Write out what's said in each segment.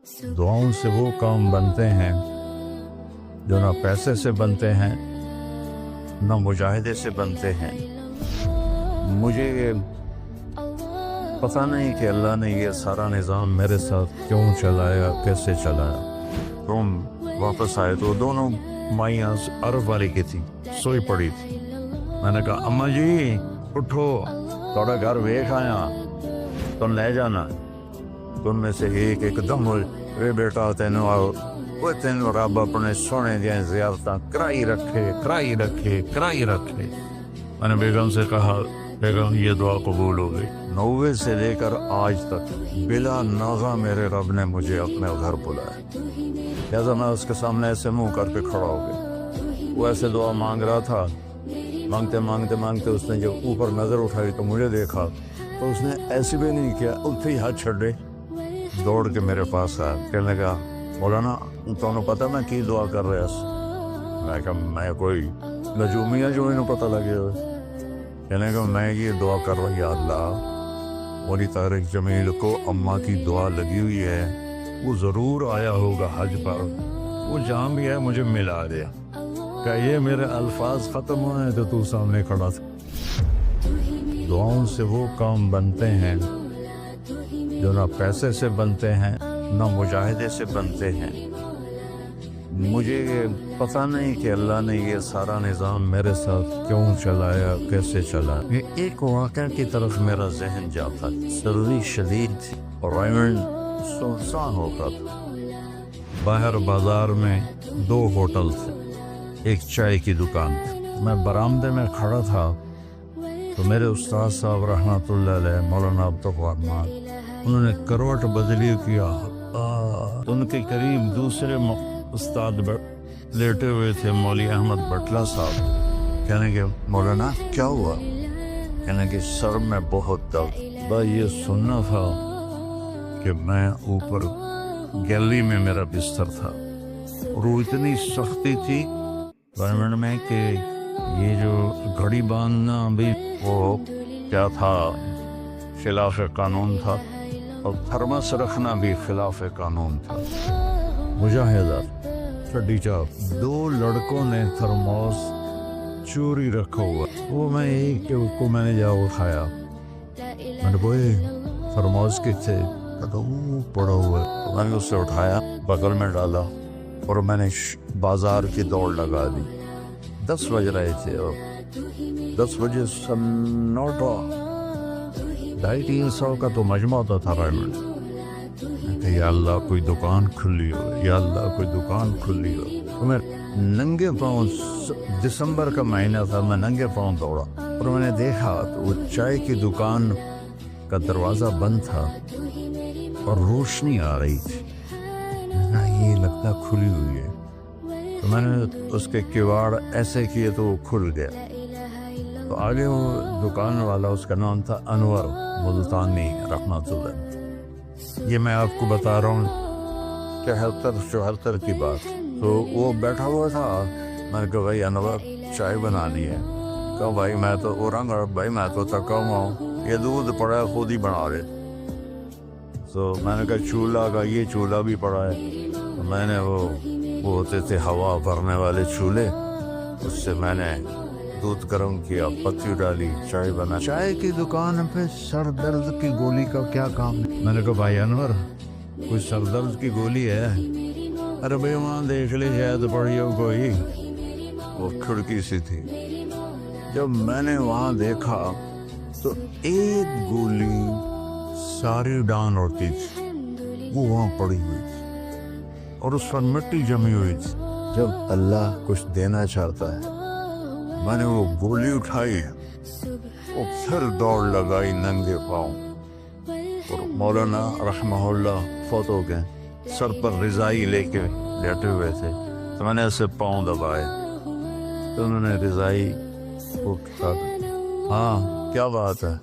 دعاؤں سے وہ کام بنتے ہیں جو نہ پیسے سے بنتے ہیں نہ مجاہدے سے بنتے ہیں۔ مجھے پتہ نہیں کہ اللہ نے یہ سارا نظام میرے ساتھ کیوں چلایا، کیسے چلایا۔ تم واپس آئے تو دونوں مائیاں عرب والی کی تھی، سوئی پڑی تھی۔ میں نے کہا اماں جی اٹھو، تھوڑا گھر ویکھ آیا، تم لے جانا۔ تم میں سے ایک دم اے بیٹا تینوں آؤ، وہ تینوں رب اپنے سونے دیا زیارتاں کرائی رکھے۔ میں نے بیگم سے کہا بیگم یہ دعا قبول ہو گئی۔ 90 سے لے کر آج تک بلا ناغہ میرے رب نے مجھے اپنے گھر بلایا، لہذا میں اس کے سامنے ایسے منہ کر کے کھڑا ہو گیا۔ وہ ایسے دعا مانگ رہا تھا، مانگتے اس نے جب اوپر نظر اٹھائی تو مجھے دیکھا تو اس نے ایسے بھی نہیں کیا، اتنے ہی ہاتھ چھڑے دوڑ کے میرے پاس آیا، کہنے لگا مولانا تمہیں پتہ میں کی دعا کر رہا ہوں؟ میں کہا میں کوئی نجومی ہے جو انہوں پتہ لگے ہوئے؟ کہنے لگا میں یہ دعا کر رہا ہوں، یا اللہ مولی طارق جمیل کو اماں کی دعا لگی ہوئی ہے، وہ ضرور آیا ہوگا حج پر، وہ جہاں بھی ہے مجھے ملا دیا۔ کہ یہ میرے الفاظ ختم ہوئے تو تو سامنے کھڑا تھا۔ دعاؤں سے وہ کام بنتے ہیں جو نہ پیسے سے بنتے ہیں نہ مجاہدے سے بنتے ہیں۔ مجھے پتہ نہیں کہ اللہ نے یہ سارا نظام میرے ساتھ کیوں چلایا، کیسے چلایا۔ یہ ایک واقعہ کی طرف میرا ذہن جاتا، سردی شدید تھی اور ریمنڈ سنسان ہوتا تھا۔ باہر بازار میں 2 ہوٹل تھے، ایک چائے کی دکان تھی۔ میں برآمدے میں کھڑا تھا تو میرے استاد صاحب رحمۃ اللہ علیہ مولانا عبدالرحمان انہوں نے کروٹ بدلی کیا، ان کے قریب دوسرے استاد لیٹے ہوئے تھے مولوی احمد بٹلہ صاحب۔ کہنے کہ مولانا کیا ہوا؟ کہنے کہ سر میں بہت درد۔ بس یہ سننا تھا کہ میں اوپر گیلری میں میرا بستر تھا اور وہ اتنی سختی تھی گورنمنٹ میں کہ یہ جو گھڑی باندھنا بھی وہ کیا تھا، خلاف قانون تھا، اور تھرمس رکھنا بھی خلاف قانون تھا۔ مجاہدہ چڈی چاپ 2 لڑکوں نے تھرموس چوری رکھا ہوا، وہ میں ایک کہ اس کو میں نے جا اٹھایا، میں نے بوئے تھرموس کتنے وہ پڑا ہوا ہے، میں نے اسے اٹھایا بغل میں ڈالا اور میں نے بازار کی دوڑ لگا دی۔ 10 بج رہے تھے اور 10 بجے سنوٹا 250-300 کا تو مجمع ہوتا تھا ریمنڈ۔ کہ یا اللہ کوئی دکان کھلی ہو، یا اللہ کوئی دکان کھلی ہو۔ تو میں ننگے پاؤں، دسمبر کا مہینہ تھا، میں ننگے پاؤں دوڑا اور میں نے دیکھا تو وہ چائے کی دکان کا دروازہ بند تھا اور روشنی آ رہی تھی۔ یہ لگتا کھلی ہوئی ہے، تو میں نے اس کے کواڑ ایسے کیے تو وہ کھل گیا۔ تو آگے وہ دکان والا، اس کا نام تھا انور ملتانی رحمۃ اللہ۔ یہ میں آپ کو بتا رہا ہوں 73-74 کی بات۔ تو وہ بیٹھا ہوا تھا، میں نے کہا بھائی انور چائے بنانی ہے۔ کہا بھائی میں تو اورنگ بھائی میں تو تھکا ہوا ہوں، یہ دودھ پڑا ہے خود ہی بنا رہے۔ تو میں نے کہا چولہا کا یہ چولہا بھی پڑا ہے، تو میں نے وہ ہوتے تھے ہوا بھرنے والے چولہے، اس سے میں نے دودھ گرم کیا، پتی ڈالی، چائے بنا۔ چائے کی دکان پہ سر درد کی گولی کا کیا کام ہے؟ میں نے کہا بھائی انور کوئی سر درد کی گولی ہے؟ ارے بھائی وہاں دیکھ لے شاید پڑی ہو کوئی، وہ کھڑکی سی تھی۔ جب میں نے وہاں دیکھا تو ایک گولی ساری ڈان ہوتی تھی، وہ وہاں پڑی ہوئی تھی اور اس پر مٹی جمی ہوئی تھی۔ جب اللہ کچھ دینا چاہتا ہے، میں نے وہ گولی اٹھائی اور پھر دوڑ لگائی ننگے پاؤں، اور مولانا رحمہ اللہ فوت ہو گئے، سر پر رضائی لے کے لیٹے ہوئے تھے، تو میں نے ایسے پاؤں دبائے تو انہوں نے رضائی کو کہا ہاں کیا بات ہے؟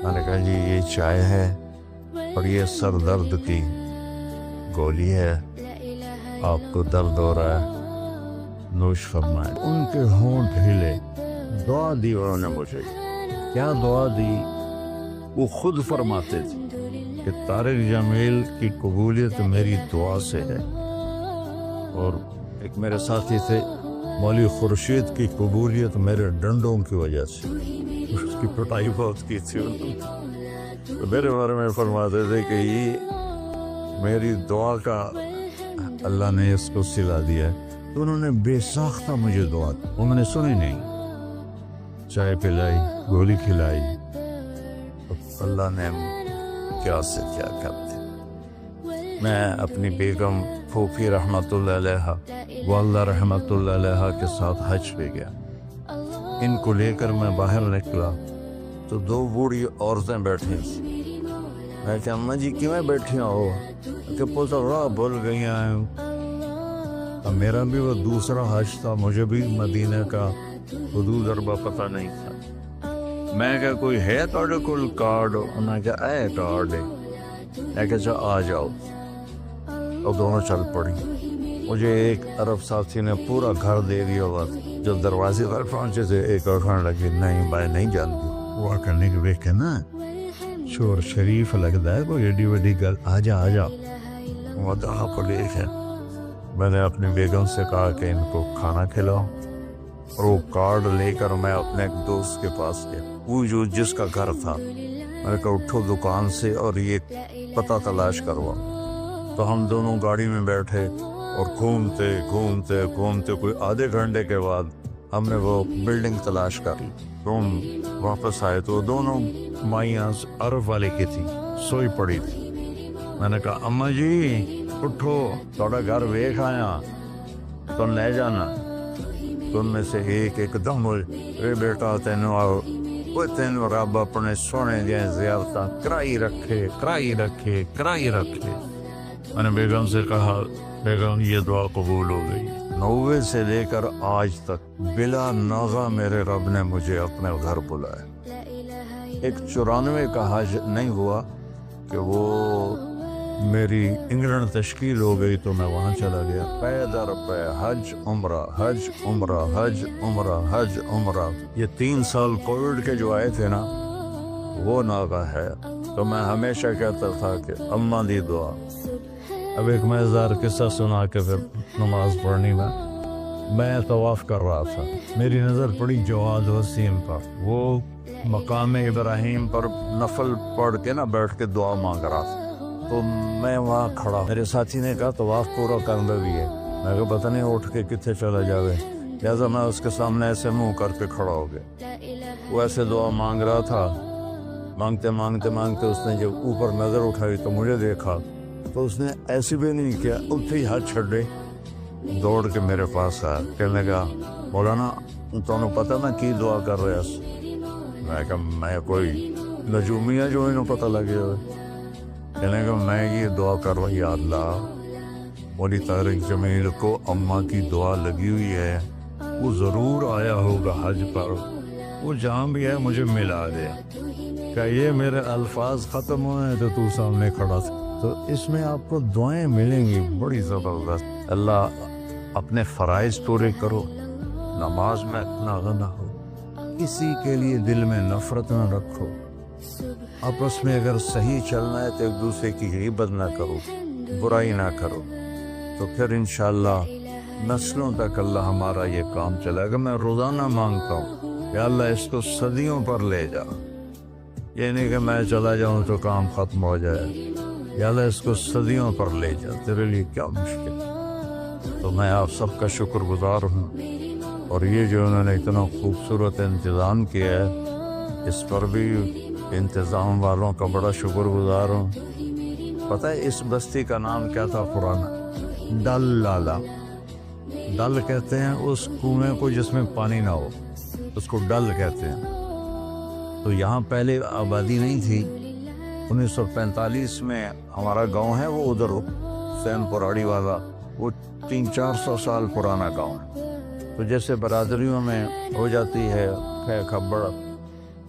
میں نے کہا جی یہ چائے ہے اور یہ سر درد کی گولی ہے، آپ کو درد ہو رہا ہے، نوش فرمائے۔ ان کے ہونٹ ہلے، دعا دی انہوں نے مجھے۔ کیا دعا دی؟ وہ خود فرماتے تھے کہ طارق جمیل کی قبولیت میری دعا سے ہے، اور ایک میرے ساتھی تھے مولوی خورشید کی قبولیت میرے ڈنڈوں کی وجہ سے، اس کی پٹائی بہت کی تھی انہوں نے، تو میرے بارے میں فرماتے تھے کہ یہ میری دعا کا اللہ نے اس کو سلا دیا ہے۔ تو انہوں نے بے ساختہ مجھے دعا دی، وہ میں نے سنی نہیں، چائے پلائی، گولی کھلائی، اللہ نے کیا سے کیا کرتے۔ میں اپنی بیگم پھوپھی رحمۃ اللہ علیہ، والدہ رحمۃ اللہ علیہ کے ساتھ حج پہ گیا، ان کو لے کر میں باہر نکلا تو دو بوڑھی عورتیں بیٹھی تھیں۔ میں کہ اماں جی کیوں بیٹھی ہو؟ کہ پوچھا راہ بھول گئی ہیں۔ اب میرا بھی وہ دوسرا حج تھا، مجھے بھی مدینہ کا حدود اربا پتہ نہیں تھا۔ میں کہ کوئی ہے تھوڑے کول کارڈ؟ انہوں نے کہا اے کارڈ ہے۔ میں کہ چا آ جاؤ، اور دونوں چل پڑی۔ مجھے ایک عرب ساتھی نے پورا گھر دے دیا ہوا تھا۔ جب دروازے پر پہنچے تھے ایک اور کھانے لگی، نہیں بھائی نہیں جانتی۔ وہ کرنے کے دیکھے نا شور شریف لگتا ہے، کوئی ایڈی وڈی گل، آ جا آ جا۔ وہ دہا پلیس ہے۔ میں نے اپنی بیگم سے کہا کہ ان کو کھانا کھلاؤ، اور وہ کارڈ لے کر میں اپنے ایک دوست کے پاس گیا، وہ جو جس کا گھر تھا۔ میں نے کہا اٹھو دکان سے اور یہ پتہ تلاش کروا۔ تو ہم دونوں گاڑی میں بیٹھے اور گھومتے گھومتے گھومتے کوئی آدھے گھنٹے کے بعد ہم نے وہ بلڈنگ تلاش کر لی۔ تو ہم واپس آئے تو دونوں مائیاں عرب والے کی تھی، سوئی پڑی تھی۔ میں نے کہا اماں جی اٹھو، تھوڑا گھر ویکھ آیا، تم لے جانا۔ تم میں سے ایک دم اے بیٹا تینوں آؤ، وہ تینوں رب اپنے سونے دیا زیارتاں کرائی رکھے کرائی رکھے کرائی رکھے۔ میں نے بیگم سے کہا بیگم یہ دعا قبول ہو گئی۔ 90 سے لے کر آج تک بلا ناغہ میرے رب نے مجھے اپنے گھر بلایا۔ ایک 94 کا حج نہیں ہوا کہ وہ میری انگلینڈ تشکیل ہو گئی تو میں وہاں چلا گیا، پے در پے حج عمرہ حج عمرہ حج عمرہ حج عمرہ۔ یہ 3 سال کووڈ کے جو آئے تھے نا، وہ ناغہ ہے۔ تو میں ہمیشہ کہتا تھا کہ اماں دی دعا۔ اب ایک مزیدار قصہ سنا کے پھر نماز پڑھنی میں طواف کر رہا تھا، میری نظر پڑی جواد وسیم پر، وہ مقام ابراہیم پر نفل پڑھ کے نا بیٹھ کے دعا مانگ رہا تھا۔ تو میں وہاں کھڑا، میرے ساتھی نے کہا طواف پورا کرنا بھی ہے۔ میں کہا پتہ نہیں اٹھ کے کتنے چلا جاوے، لہٰذا میں اس کے سامنے ایسے منہ کر کے کھڑا ہو گیا۔ وہ ایسے دعا مانگ رہا تھا، مانگتے مانگتے مانگتے اس نے جب اوپر نظر اٹھائی تو مجھے دیکھا، تو اس نے ایسی بھی نہیں کیا، اتنے ہی ہاتھ چھڑے دوڑ کے میرے پاس آیا، کہنے لگا مولانا تمہیں پتہ نا کی دعا کر رہے ہیں؟ میں کہا میں کوئی نجومیہ جو انہوں پتہ لگے ہوئے۔ کہنے لگا میں یہ دعا کر رہا ہوں، یا اللہ مولی طارق جمیل کو اماں کی دعا لگی ہوئی ہے، وہ ضرور آیا ہوگا حج پر، وہ جہاں بھی ہے مجھے ملا دے۔ کہ یہ میرے الفاظ ختم ہوئے تو تو سامنے کھڑا تھا۔ تو اس میں آپ کو دعائیں ملیں گی بڑی زبردست۔ اللہ اپنے فرائض پورے کرو، نماز میں اتنا نہ ہو، کسی کے لیے دل میں نفرت نہ رکھو، آپس میں اگر صحیح چلنا ہے تو ایک دوسرے کی غیبت نہ کرو، برائی نہ کرو، تو پھر انشاءاللہ نسلوں تک اللہ ہمارا یہ کام چلے گا۔ میں روزانہ مانگتا ہوں کہ اللہ اس کو صدیوں پر لے جا، یہ نہیں کہ میں چلا جاؤں تو کام ختم ہو جائے، یا اللہ اس کو صدیوں پر لے جا، تیرے لیے کیا مشکل۔ تو میں آپ سب کا شکر گزار ہوں، اور یہ جو انہوں نے اتنا خوبصورت انتظام کیا ہے، اس پر بھی انتظام والوں کا بڑا شکر گزار ہوں۔ پتہ ہے اس بستی کا نام کیا تھا پرانا؟ ڈل لالا۔ ڈل کہتے ہیں اس کنویں کو جس میں پانی نہ ہو، اس کو ڈل کہتے ہیں۔ تو یہاں پہلے آبادی نہیں تھی۔ 1945 میں ہمارا گاؤں ہے وہ ادھر حسین پراڑی والا، وہ 300-400 سال پرانا گاؤں ہے۔ تو جیسے برادریوں میں ہو جاتی ہے کھبڑ،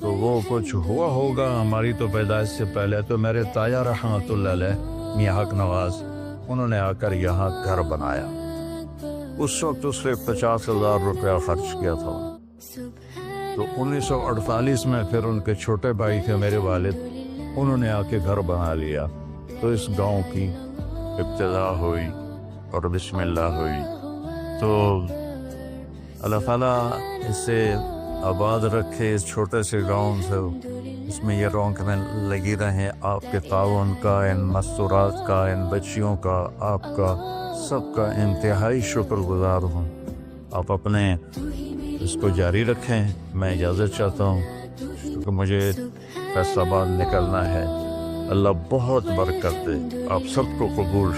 تو وہ کچھ ہوا ہوگا ہماری تو پیدائش سے پہلے۔ تو میرے تایا رحمۃ اللہ علیہ میاں حق نواز، انہوں نے آ کر یہاں گھر بنایا۔ اس وقت اس نے 50,000 روپیہ خرچ کیا تھا۔ تو 1948 میں پھر ان کے چھوٹے بھائی تھے میرے والد، انہوں نے آ کے گھر بنا لیا. تو اس گاؤں کی ابتدا ہوئی اور بسم اللہ ہوئی. تو اللہ تعالیٰ اسے آباد رکھے اس چھوٹے سے گاؤں سے. اس میں یہ رونقیں لگی رہیں. آپ کے تعاون کا، ان مستورات کا، ان بچیوں کا، آپ کا سب کا انتہائی شکر گزار ہوں. آپ اپنے اس کو جاری رکھیں. میں اجازت چاہتا ہوں کیونکہ مجھے فیصل آباد نکلنا ہے. اللہ بہت برکت دے. آپ سب کو قبول